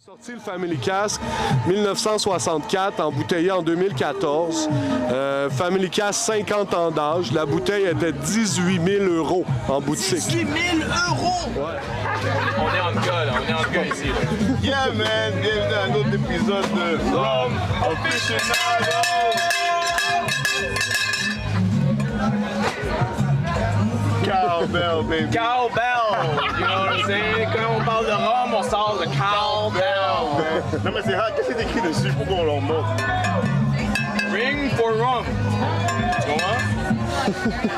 Sorti le Family Cask 1964, embouteillé en 2014. Family Cask, 50 ans d'âge. La bouteille était 18 000 € en boutique. 18 000 €! Ouais. On est en gars, là. On est en gars ici. Là. Yeah, man! Bienvenue à un autre épisode de Rum Aficionado! Cowbell, baby! Cowbell! You know what I'm saying? Quand on parle de rhum, on sort de cowbell. Non, mais c'est rare. Qu'est-ce qui est écrit dessus pour qu'on leur montre? Ring for rum. Tu comprends?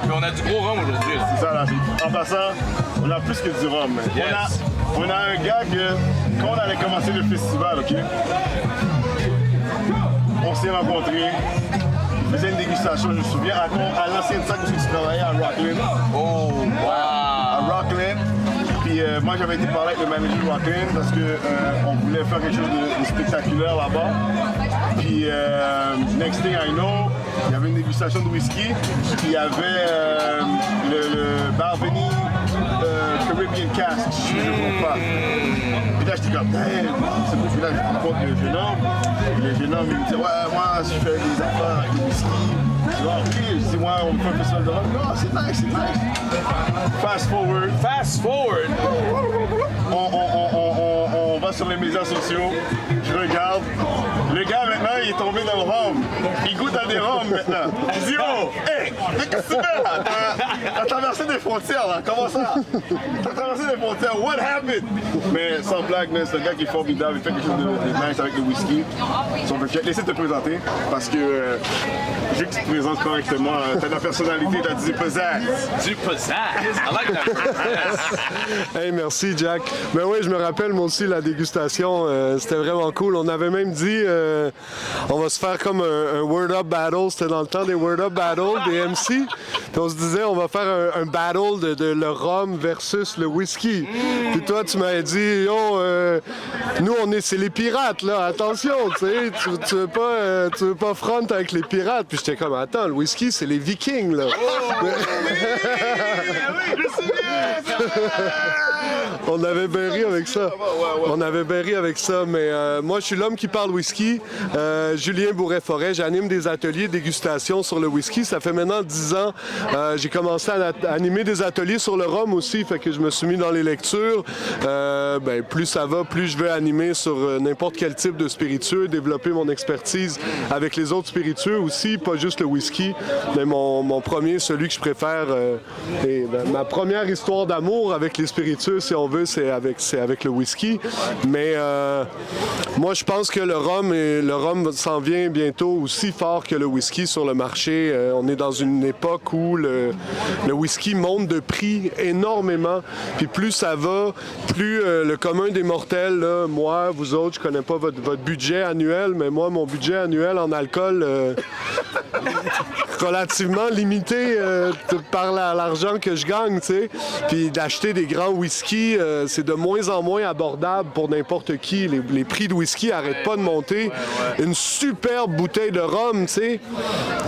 Mais on a du gros rhum aujourd'hui. C'est ça, la vie. En passant, on a plus que du rhum. Man. Yes. On a un gars que, quand on allait commencer le festival, OK? On s'est rencontrés. Il faisait une dégustation, je me souviens, à l'ancienne sac où tu travaillais à Rockland. Oh, wow! À Rockland. Puis moi, j'avais été parler avec le manager de Rockland parce qu'on voulait faire quelque chose de spectaculaire là-bas. Puis, next thing I know, il y avait une dégustation de whisky. Puis il y avait le Balvenie Caribbean Cask, si je ne me trompe pas. Puis là, j'étais comme, damn, c'est bon, là, je rencontre le jeune homme. Le jeune homme, il me dit, ouais, moi, je fais des affaires avec le whisky. Je dis, ok, je dis, ouais, on me fait un festival de rhum. Non, c'est nice, c'est nice. Fast forward. Fast forward! On va sur les médias sociaux, je regarde. Le gars, maintenant, il est tombé dans le rhum. Il goûte à des rhums, maintenant. Je dis, oh, hey, qu'est-ce que tu fais, là? T'as traversé des frontières, là. Comment ça? T'as traversé des frontières. What happened? Mais sans blague, c'est un gars qui est formidable. Il fait quelque chose de nice avec le whisky. Laissez te présenter, parce que je veux que tu te présentes correctement. T'as de la personnalité, t'as du pizzazz. Du pizzazz! I like that pizzazz! Hey, merci, Jack. Ben oui, je me rappelle, moi aussi, la dégustation, c'était vraiment cool. On avait même dit, on va se faire comme un Word Up Battle. C'était dans le temps des Word Up Battle, des MC. Puis on se disait, on va faire un battle de le rhum versus le whisky. Puis toi, tu m'avais dit, yo, nous, c'est les pirates, là. Attention, tu sais, tu veux pas front avec les pirates. Puis j'étais comme, attends, le whisky, c'est les Vikings, là. On avait bien ri avec ça. On avait bien ri avec ça, mais moi, je suis l'homme qui parle whisky. Julien Bourret-Forêt, j'anime des ateliers dégustation sur le whisky. Ça fait maintenant 10 ans. J'ai commencé à animer des ateliers sur le rhum aussi, fait que je me suis mis dans les lectures. Plus ça va, plus je vais animer sur n'importe quel type de spiritueux, développer mon expertise avec les autres spiritueux aussi, pas juste le whisky. Mais mon premier, celui que je préfère, ma première histoire d'amour avec les spiritueux, si on veut, c'est avec le whisky. Mais moi, je pense que le rhum s'en vient bientôt aussi fort que le whisky sur le marché. On est dans une époque où le whisky monte de prix énormément. Puis plus ça va, plus le commun des mortels, là, moi, vous autres, je connais pas votre budget annuel, mais moi, mon budget annuel en alcool relativement limité par l'argent que je gagne, tu sais. Puis d'acheter des grands whisky, c'est de moins en moins abordable pour n'importe qui. Les prix de whisky n'arrêtent pas de monter. Une superbe bouteille de rhum, tu sais,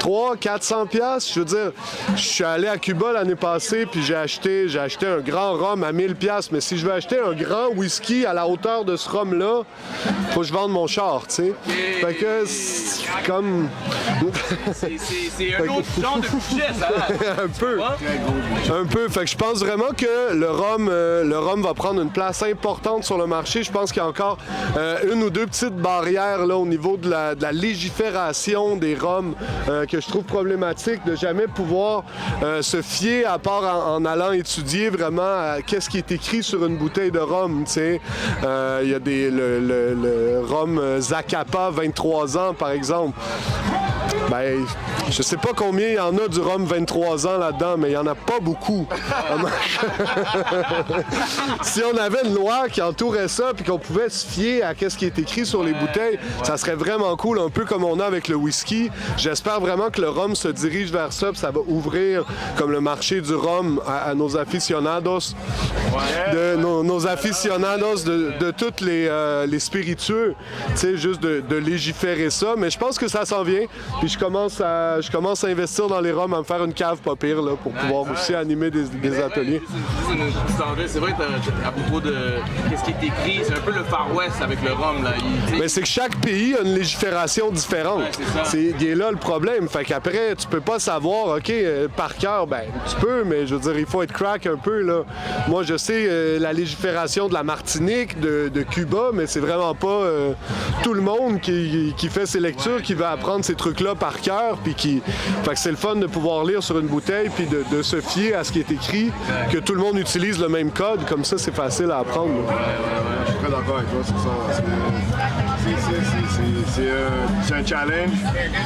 300-400 $. Je veux dire, je suis allé à Cuba l'année passée, puis j'ai acheté un grand rhum à 1000 $. Mais si je veux acheter un grand whisky à la hauteur de ce rhum-là, faut que je vende mon char, tu sais. Fait que c'est comme... C'est un autre genre de budget, ça. Un peu. Fait que je pense vraiment que le rhum va prendre une place importante sur le marché. Je pense qu'il y a encore une ou deux petites barrières là, au niveau de la légifération des rhums que je trouve problématique de jamais pouvoir se fier à part en allant étudier vraiment qu'est-ce qui est écrit sur une bouteille de rhum. Il y a le rhum Zacapa 23 ans, par exemple. Ben, je sais pas combien il y en a du rhum 23 ans là-dedans, mais il y en a pas beaucoup. Si on avait une loi qui entourait ça puis qu'on pouvait se fier à ce qui est écrit sur les bouteilles, ça serait vraiment cool, un peu comme on a avec le whisky. J'espère vraiment que le rhum se dirige vers ça, puis ça va ouvrir comme le marché du rhum à nos aficionados, nos aficionados de tous les spiritueux, tu sais, juste de légiférer ça. Mais je pense que ça s'en vient. Puis je commence à investir dans les rhums, à me faire une cave pas pire là, pour pouvoir aussi animer des ateliers. C'est vrai, à propos de qu'est-ce qui est écrit, c'est un peu le Far West avec le rhum. Là. Mais c'est que chaque pays a une légifération différente. C'est là le problème. Fait qu'après, tu peux pas savoir, OK, par cœur, ben tu peux, mais je veux dire, il faut être crack un peu. Là. Moi, je sais la légifération de la Martinique, de Cuba, mais c'est vraiment pas tout le monde qui fait ses lectures, qui va apprendre ces trucs-là par cœur. Puis fait que c'est le fun de pouvoir lire sur une bouteille, puis de se fier à ce qui est écrit, que tout le monde utilise le même code. Comme ça, c'est facile à apprendre. Je suis très d'accord avec toi sur ça. C'est un challenge.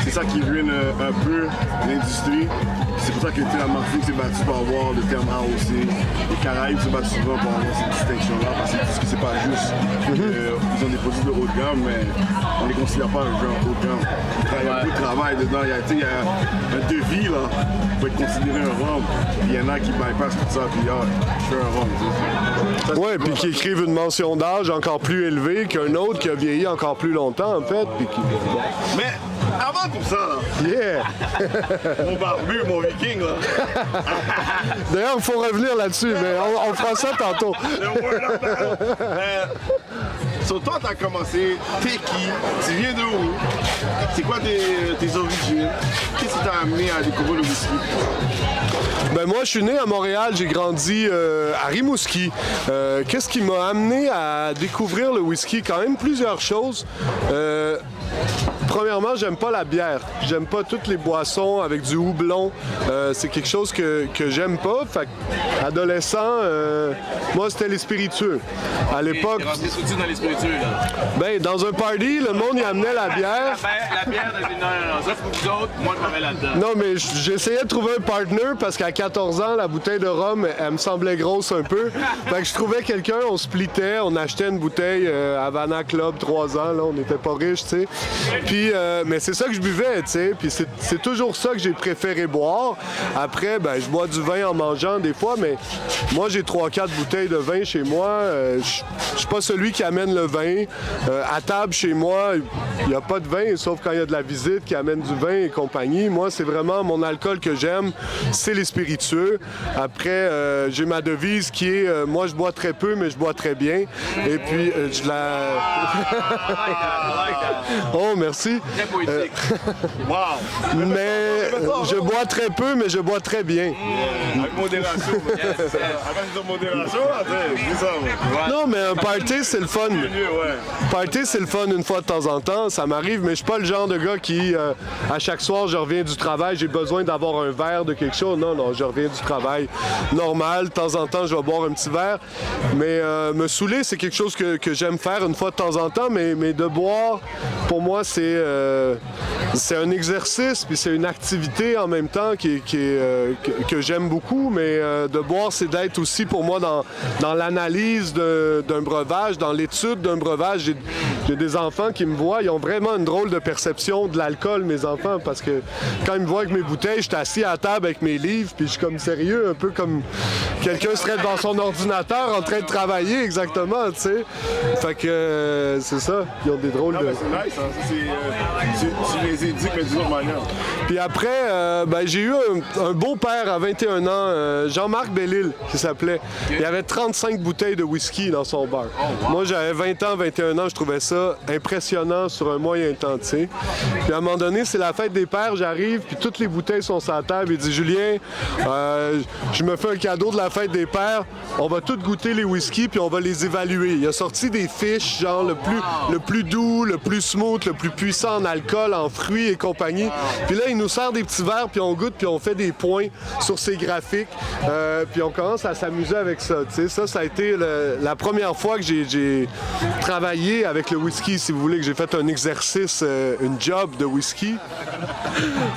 C'est ça qui ruine un peu l'industrie. C'est pour ça que la Martinique s'est battue pour avoir le terme AOC. Les Caraïbes se battent souvent pour avoir cette distinction-là parce que c'est pas juste. Ils ont des produits de haut de gamme, mais on les considère pas genre haut de gamme. Il y a beaucoup de travail dedans. Il y a un devis là, pour être considéré un rhum. Il y en a qui bypassent tout ça, puis je fais un rhum. Ouais, puis qui écrivent une mention d'âge encore plus élevée qu'un autre qui a vieilli encore plus longtemps, en fait. Puis Mais avant tout ça, là, yeah! mon barbu, mon viking, là. D'ailleurs, il faut revenir là-dessus, mais on fera ça tantôt. So, toi, t'as commencé, t'es qui? Tu viens de où? C'est quoi tes origines? Qu'est-ce qui t'a amené à découvrir le whisky? Ben moi, je suis né à Montréal, j'ai grandi à Rimouski. Qu'est-ce qui m'a amené à découvrir le whisky? Quand même plusieurs choses. Premièrement, j'aime pas la bière. J'aime pas toutes les boissons avec du houblon. C'est quelque chose que j'aime pas. Fait adolescent, moi, c'était les spiritueux. À l'époque... T'es rentré tout de suite dans les spiritueux, là. Ben, dans un party, le monde y amenait la bière. La bière, non, ça, c'est pour vous autres. Moi, je m'en vais là-dedans. Non, mais j'essayais de trouver un partner parce qu'à 14 ans, la bouteille de rhum, elle me semblait grosse un peu. Fait que je trouvais quelqu'un, on splittait, on achetait une bouteille Havana Club 3 ans, là, on n'était pas riches, tu sais. Puis, mais c'est ça que je buvais, tu sais. Puis c'est toujours ça que j'ai préféré boire. Après, ben, je bois du vin en mangeant des fois, mais moi, j'ai 3-4 bouteilles de vin chez moi. Je suis pas celui qui amène le vin. À table, chez moi, il n'y a pas de vin, sauf quand il y a de la visite qui amène du vin et compagnie. Moi, c'est vraiment mon alcool que j'aime, c'est les spiritueux. Après, j'ai ma devise qui est moi, je bois très peu, mais je bois très bien. Et puis, je la... Oh, merci. Très poétique. Wow! Mais je bois très peu, mais je bois très bien. Avec modération. Avec de modération, c'est ça. Non, mais un party, c'est le fun. Party, c'est le fun une fois de temps en temps. Ça m'arrive, mais je suis pas le genre de gars qui, à chaque soir, je reviens du travail, j'ai besoin d'avoir un verre de quelque chose. Non, je reviens du travail normal. De temps en temps, je vais boire un petit verre. Mais me saouler, c'est quelque chose que j'aime faire une fois de temps en temps. Mais de boire, pour moi, c'est un exercice, puis c'est une activité en même temps que j'aime beaucoup. Mais de boire, c'est d'être aussi, pour moi, dans l'analyse d'un breuvage, dans l'étude d'un breuvage. J'ai des enfants qui me voient, ils ont vraiment une drôle de perception de l'alcool, mes enfants, parce que quand ils me voient avec mes bouteilles, je suis assis à table avec mes livres, puis je suis comme sérieux, un peu comme quelqu'un serait devant son ordinateur en train de travailler, exactement, tu sais. Fait que c'est ça, ils ont des drôles de... C'est nice, hein? Tu les éduques, mais d'une autre manière. Puis après, ben, j'ai eu un beau-père à 21 ans, Jean-Marc Bellil, qui s'appelait. Il avait 35 bouteilles de whisky dans son bar. Moi, j'avais 20 ans, 21 ans, je trouvais ça impressionnant sur un moyen temps, tu sais. Puis à un moment donné, c'est la fête des pères, j'arrive, puis toutes les bouteilles sont sur la table. Il dit, Julien, je me fais un cadeau de la fête des pères, on va tous goûter les whiskies, puis on va les évaluer. Il a sorti des fiches, genre le plus doux, le plus smooth, le plus puissant en alcool, en fruits et compagnie. Puis là, il nous sert des petits verres, puis on goûte, puis on fait des points sur ces graphiques. Puis on commence à s'amuser avec ça. Tu sais, ça a été la première fois que j'ai travaillé avec le whisky, si vous voulez, que j'ai fait un exercice, une job de whisky.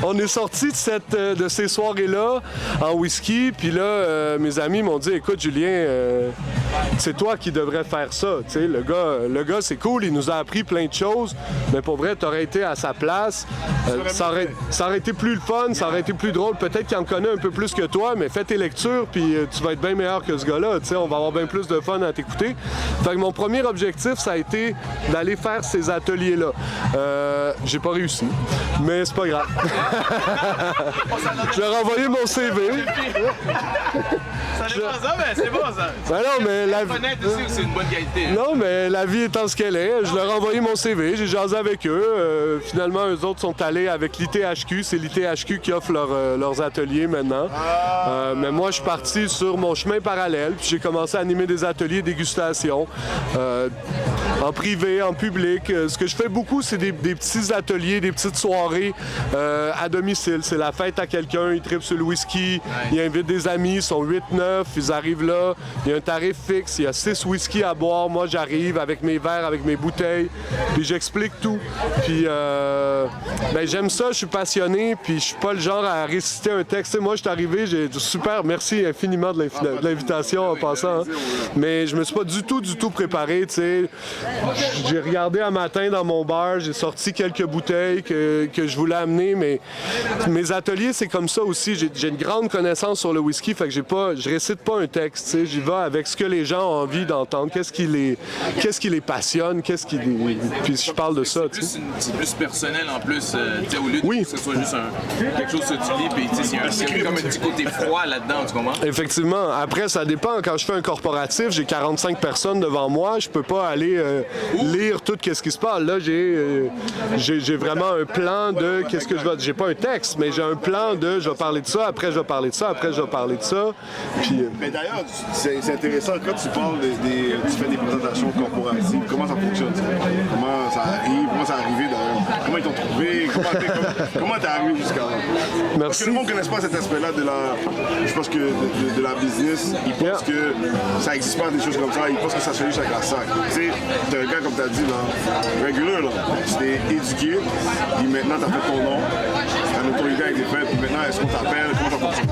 On est sorti de ces soirées-là en whisky, puis là, mes amis m'ont dit, écoute, Julien, c'est toi qui devrais faire ça. Tu sais, le gars, c'est cool, il nous a appris plein de choses, mais pour vrai, t'aurais été à sa place. Ça aurait été plus le fun, ça aurait été plus drôle. Peut-être qu'il en connaît un peu plus que toi, mais fais tes lectures, puis tu vas être bien meilleur que ce gars-là. Tu sais, on va avoir bien plus de fun à t'écouter. Fait que mon premier objectif, ça a été d'aller faire ces ateliers-là. J'ai pas réussi, mais c'est pas grave. Je leur ai envoyé mon CV. Ça dépend ça, mais c'est bon ça. Ben non, mais la vie... Honnête aussi, c'est une bonne qualité. Non, mais la vie étant ce qu'elle est, je leur ai envoyé mon CV, j'ai jasé avec eux. Finalement, eux autres sont allés avec l'ITHQ. C'est l'ITHQ qui offre leurs ateliers maintenant. Mais moi, je suis parti sur mon chemin parallèle, puis j'ai commencé à animer des ateliers dégustation. En privé, en public. Ce que je fais beaucoup, c'est des petits ateliers, des petites soirées à domicile. C'est la fête à quelqu'un, il tripe sur le whisky, il invite des amis, ils sont 8-9, ils arrivent là, il y a un tarif fixe, il y a 6 whisky à boire. Moi, j'arrive avec mes verres, avec mes bouteilles, puis j'explique tout. Puis j'aime ça, je suis passionné, puis je suis pas le genre à réciter un texte. Tu sais, moi, je suis arrivé, j'ai super, merci infiniment de l'invitation en passant, hein. Mais je me suis pas du tout préparé, tu sais. J'ai regardé un matin dans mon bar, j'ai sorti quelques bouteilles que je voulais amener, mais mes ateliers, c'est comme ça aussi. J'ai une grande connaissance sur le whisky, fait que je récite pas un texte, tu sais. J'y vais avec ce que les gens ont envie d'entendre, qu'est-ce qui les passionne, puis je parle de ça, tu sais. C'est plus personnel en plus, tu sais, au lieu que ce soit juste quelque chose que tu lis, puis tu sais, il y a comme un petit côté froid là-dedans, tu comprends? Effectivement. Après, ça dépend. Quand je fais un corporatif, j'ai 45 personnes devant moi, je peux pas aller lire tout ce qui se passe. Là, j'ai vraiment un plan de qu'est-ce que je vais... J'ai pas un texte, mais j'ai un plan de je vais parler de ça, après je vais parler de ça, après je vais parler de ça. Puis, Mais d'ailleurs, c'est intéressant quand tu parles tu fais des présentations corporatives, comment ça fonctionne? Comment ça arrive? Comment ça arrivé d'ailleurs? Comment ils t'ont trouvé? Comment t'es arrivé jusqu'à là? Merci. Parce que le monde ne connaît pas cet aspect-là je pense que de la business. Ils pensent que ça n'existe pas des choses comme ça. Ils pensent que ça se fait juste avec la sac. Tu sais, t'es un gars, comme t'as dit, là, régulier, là. Tu t'es éduqué, puis maintenant t'as fait ton nom, ta notoriété a été faite, puis maintenant est-ce qu'on t'appelle? Comment ça fonctionne?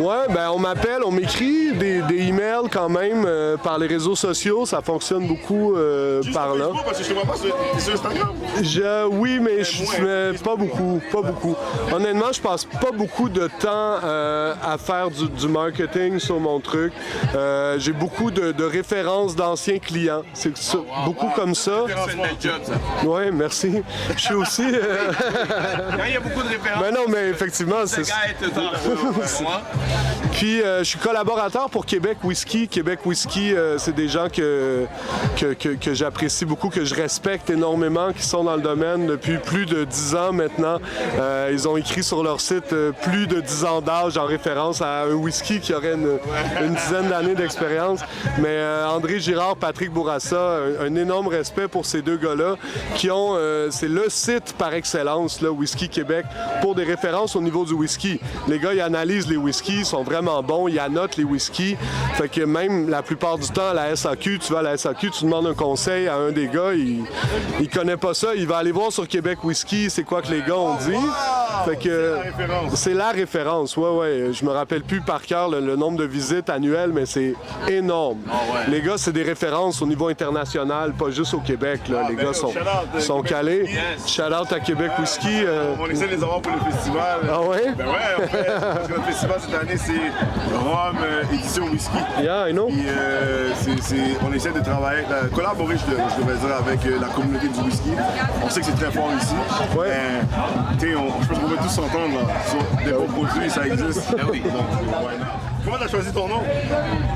Ouais, ben on m'appelle, on m'écrit des emails quand même par les réseaux sociaux. Ça fonctionne beaucoup par là. Parce que je te vois pas sur Instagram. Oui, mais pas beaucoup. Honnêtement, je passe pas beaucoup de temps à faire du marketing sur mon truc. J'ai beaucoup de références d'anciens clients. C'est beaucoup comme ça. C'est une belle job, ça. Oui, merci. Je suis aussi... Quand il y a beaucoup de références, Mais non, mais effectivement, c'est... le gars est tout le temps. Puis je suis collaborateur pour Québec Whisky. Québec Whisky, c'est des gens que j'apprécie beaucoup, que je respecte énormément, qui sont dans le domaine depuis plus de 10 ans maintenant. Ils ont écrit sur leur site plus de 10 ans d'âge en référence à un whisky qui aurait une dizaine d'années d'expérience. Mais André Girard, Patrick Bourassa, un énorme respect pour ces deux gars-là qui ont... c'est le site par excellence, là, Whisky Québec, pour des références au niveau du whisky. Les gars, ils analysent les whiskies, ils sont vraiment bons, ils annotent les whiskies. Fait que même la plupart du temps, à la SAQ, tu vas à la SAQ, tu demandes un conseil à un des gars, il connaît pas ça, il va aller voir sur Québec Whisky, c'est quoi que les gars ont dit. Fait que c'est la référence, ouais. Je me rappelle plus par cœur le nombre de visites annuelles, mais c'est énorme. Les gars, c'est des références au niveau international, pas juste au Québec, là. Les gars sont calés. Shout-out à Québec Whisky. On essaie de les avoir pour le festival. Ah ouais? Ben ouais, en fait, parce que notre festival cette année, c'est Rome édition whisky. Yeah, I know. Puis on essaie de travailler, collaborer, je devrais dire, avec la communauté du whisky. On sait que c'est très fort ici. Ouais. Je pense qu'on va tous s'entendre là, sur des bons produits, ça existe. Donc, ouais. Comment tu as choisi ton nom?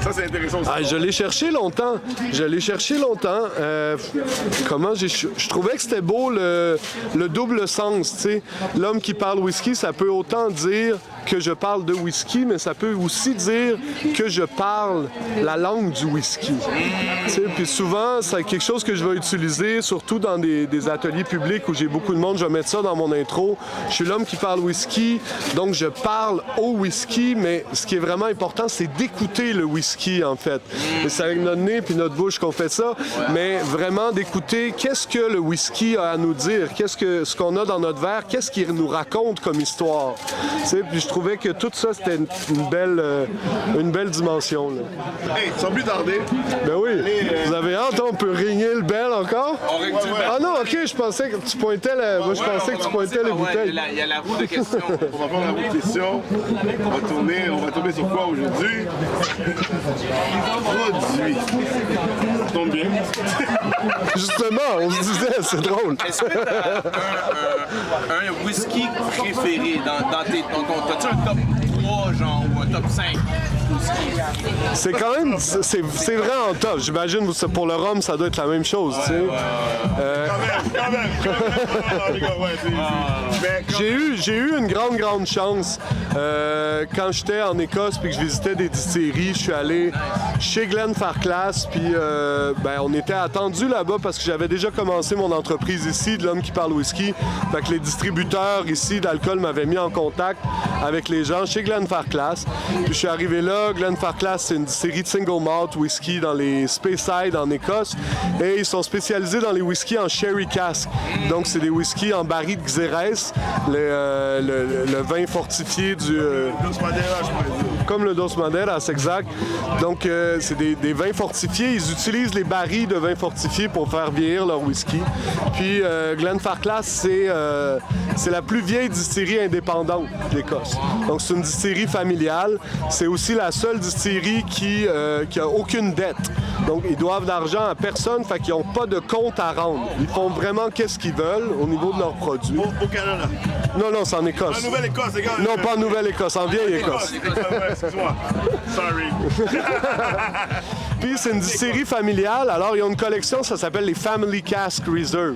Ça, c'est intéressant aussi. Je l'ai cherché longtemps. Je trouvais que c'était beau le double sens, tu sais. L'homme qui parle whisky, ça peut autant dire que je parle de whisky, mais ça peut aussi dire que je parle la langue du whisky. Tu sais, puis souvent, c'est quelque chose que je vais utiliser, surtout dans des ateliers publics où j'ai beaucoup de monde. Je vais mettre ça dans mon intro. Je suis l'homme qui parle whisky, donc je parle au whisky, mais ce qui est vraiment important, c'est d'écouter le whisky, en fait. Et c'est avec notre nez puis notre bouche qu'on fait ça, mais vraiment d'écouter qu'est-ce que le whisky a à nous dire, ce qu'on a dans notre verre, qu'est-ce qu'il nous raconte comme histoire. Tu sais, puis je trouve trouvais que tout ça, c'était une belle dimension. Là. Hey, sans plus tarder. Ben oui, vous avez hâte, on peut régner le bel encore? On règle du Ah non, ok, je pensais que tu pointais, moi je pensais que tu pointais les bouteilles. Il y a la roue de questions. On va faire la roue de questions. On va tourner sur quoi aujourd'hui? Produit. Ça tombe bien. Justement, on se disait, c'est drôle. Est-ce que t'as un whisky préféré dans tes... T'as-tu un top 3, genre, ou un top 5 whisky? C'est quand même, c'est vrai en top. J'imagine pour le rhum, ça doit être la même chose, tu sais. Quand même. Non, les gars, ouais, mais J'ai eu une grande chance. Quand j'étais en Écosse puis que je visitais des distilleries, je suis allé chez Glenfarclas puis on était attendu là-bas parce que j'avais déjà commencé mon entreprise ici, de l'homme qui parle whisky. Fait que les distributeurs ici d'alcool m'avaient mis en contact avec les gens chez Glenfarclas. Puis je suis arrivé là. Glenfarclas, c'est une distillerie de single malt whisky dans les Speyside en Écosse et ils sont spécialisés dans les whiskies en sherry cask. Donc c'est des whiskies en baril de Xérès, le vin fortifié du... Dos Madeira, je pourrais dire. Comme le Dos Madeira, c'est exact. Donc, c'est des vins fortifiés. Ils utilisent les barils de vins fortifiés pour faire vieillir leur whisky. Puis, Glenfarclas, c'est la plus vieille distillerie indépendante d'Écosse. Donc, c'est une distillerie familiale. C'est aussi la seule distillerie qui a aucune dette. Donc, ils doivent d'argent à personne, fait qu'ils n'ont pas de compte à rendre. Ils font vraiment qu'est-ce qu'ils veulent au niveau de leurs produits. Au Canada. Non, c'est en Écosse. En Nouvelle-Écosse, les gars. Non, pas en Nouvelle-Écosse, en vieille Écosse. Excuse-moi. Sorry. Puis c'est une distillerie familiale, alors ils ont une collection, ça s'appelle les Family Cask Reserve.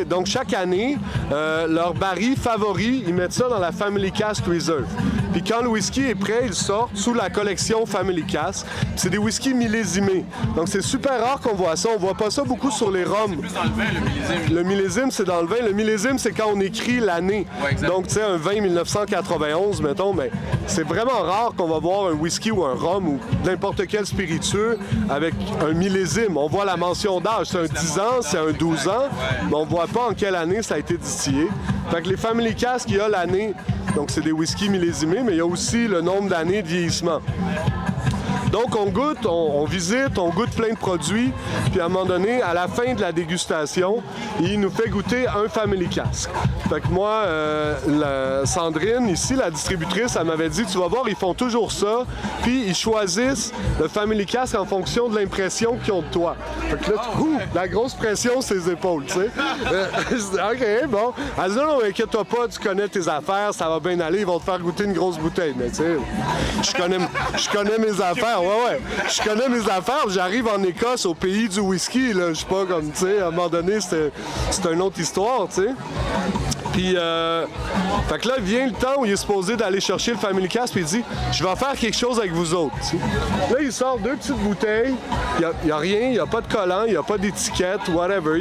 Donc chaque année, leur baril favori, ils mettent ça dans la Family Cask Reserve. Puis quand le whisky est prêt, ils sortent sous la collection Family Cask. C'est des whiskies millésimés. Donc c'est super rare qu'on voit ça. On voit pas ça beaucoup sur les rhums. Plus dans le vin, le millésime. Le millésime, c'est dans le vin. Le millésime, c'est quand on écrit l'année. Ouais, exact. Donc, tu sais, un vin 1991, mettons, mais c'est vraiment rare qu'on va voir un whisky ou un rhum ou n'importe quel spiritueux avec un millésime. On voit la mention d'âge. C'est un 10 ans, c'est un 12 ans, mais on voit pas en quelle année ça a été distillé. Fait que les Family Cask, il y a l'année. Donc, c'est des whiskies millésimés, mais il y a aussi le nombre d'années de vieillissement. Donc, on goûte, on visite, on goûte plein de produits, puis à un moment donné, à la fin de la dégustation, il nous fait goûter un Family Cask. Fait que moi, Sandrine, ici, la distributrice, elle m'avait dit, tu vas voir, ils font toujours ça, puis ils choisissent le Family Cask en fonction de l'impression qu'ils ont de toi. Fait que là, la grosse pression sur les épaules, tu sais. Je dis, OK, bon. Elle dit, non, inquiète-toi pas, tu connais tes affaires, ça va bien aller, ils vont te faire goûter une grosse bouteille. Mais tu sais, je connais mes affaires. Ouais. Je connais mes affaires. J'arrive en Écosse, au pays du whisky. Là. Je suis pas comme, tu sais, à un moment donné, c'est une autre histoire, tu sais. Puis, fait que là, vient le temps où il est supposé d'aller chercher le Family Cask, puis il dit, je vais faire quelque chose avec vous autres. Tu sais. Là, il sort 2 petites bouteilles. Il n'y a rien, il n'y a pas de collant, il n'y a pas d'étiquette, whatever.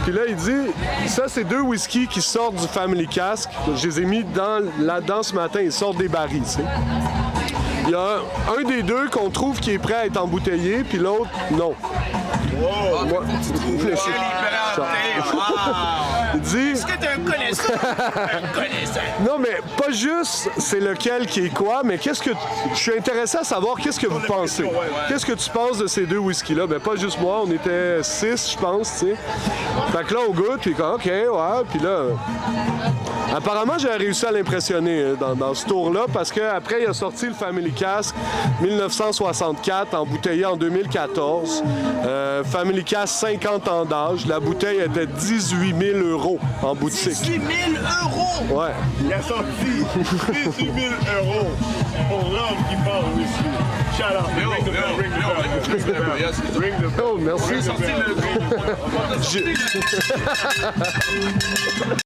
Puis là, il dit, ça, c'est 2 whiskies qui sortent du Family Cask. Je les ai mis là-dedans ce matin, ils sortent des barils, tu sais. Il y a un des 2 qu'on trouve qui est prêt à être embouteillé, puis l'autre, non. Wow. Moi, il dit... Est-ce que t'es un connaisseur? Un connaisseur. Non, mais pas juste c'est lequel qui est quoi, mais je suis intéressé à savoir qu'est-ce que vous pensez. Qu'est-ce que tu penses de ces 2 whiskies-là? Ben pas juste moi, on était 6, je pense, tu sais. Fait que là, on goûte, puis OK, ouais, puis là... Apparemment, j'ai réussi à l'impressionner dans ce tour-là parce qu'après, il a sorti le Family Cask 1964, embouteillé en 2014. Family Cask, 50 ans d'âge. La bouteille était 18 000 € en boutique. 18 000 €! Ouais. Il a sorti 18 000 € pour l'homme qui parle whisky. Shout out. Ring the bell. Oh, merci. Sorti le...